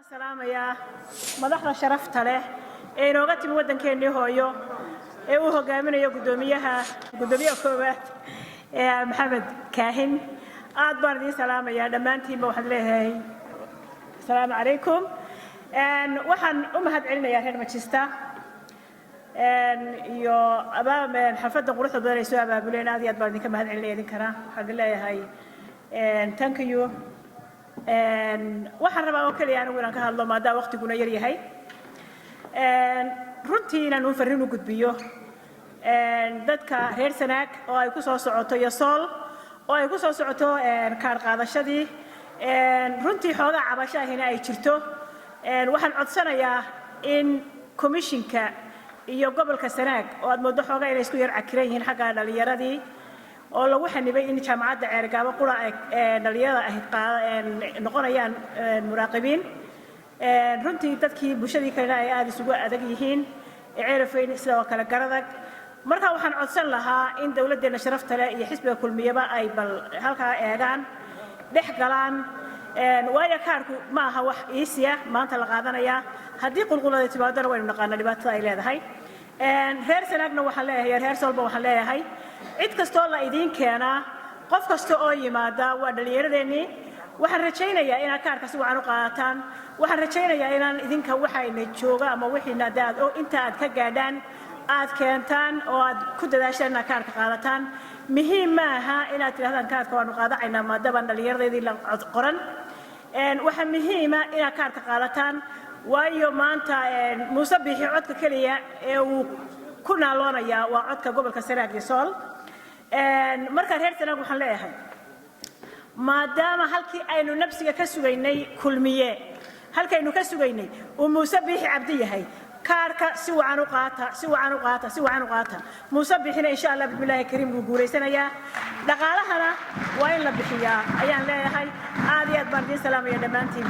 السلام يا مدحنا شرفت له إنه قتم ودن كأنه هو هو قامنا يا قدومية كوبات محمد كاهن أكبر دي سلام يا دمانتي بوحد له السلام عليكم وحن هاد علنا يا هنا مانشستر يو أبا من حفظ قرطة بدر يسوع أبا بقولنا هذه أكبر دي كم هاد علنا يدين كنا حق الله يا هاي thank you waxaan rabaa oo kaliya anigu inaan ka hadlo maadaama waqtiguna yar yahay runtii inaan u fariin u gudbiyo dadka reer Sanaag oo ay ku soo socoto Yosol oo ay ku soo socoto kaar qaadashadii runtii xoogaa cabashahina ay jirto waxaan codsanayaa in commissionka iyo gobolka Sanaag oo aad moodo xoogaa inay isku yar cakiran yihiin xagga dhalinyaradii oo lagu xanibay in jaamacadda Ceergaabo qura dhalinyarada ay noqonayaan muraaqibiin runtii dadkii bulshadii kale ay aad isugu adag yihiin ceerafeyn sidoo kale garadag marka waxaan codsan lahaa in dawladdeena sharafta leh iyo xisbiga kulmiyaba ay bal halka eegaan dhex galaan waayo kaarku ma aha wax iisiya maanta la qaadanaya haddii qulqulada timaadana waynu naqaanaa dhibaatada ay leedahay reer Sanaagna waxaan leeyahay reer Solba waxaan leeyahay cid kastoo la idin keenaa qof kasta oo yimaada waa dhalinyaradeenii waxaan rajaynayaa inaad kaarka si wacan u qaataan waxaan rajaynayaa inaan idinka waxayna jooga ama wixiina daad oo inta aad ka gaadhaan aad keentaan oo aad ku dadaashaan inaad kaarka qaadataan muhiim ma aha inaad tirahdaan kaarka waanu qaadacaynaa maadaama dhalinyaradeedii la qoran waxaa muhiima inaad kaarka qaadataan waayo maanta Muuse Biixi codka kaliya ee uu ku naaloonaya waa codka gobolka Sanaag iyo Sool marka reer Sanaag waxaan leeyahay maadaama halkii aynu nafsiga ka sugaynay kulmiye halkaynu ka sugaynay oo Muuse Biixi Cabdi yahay kaarka si wacan u qaata Muuse Biixina insha Allah bismillaahi kariim uu guuleysanayaa dhaqaalahana waa in la bixiyaa ayaan leeyahay aad iyo aad baan idin salaamayaa dhammaantiin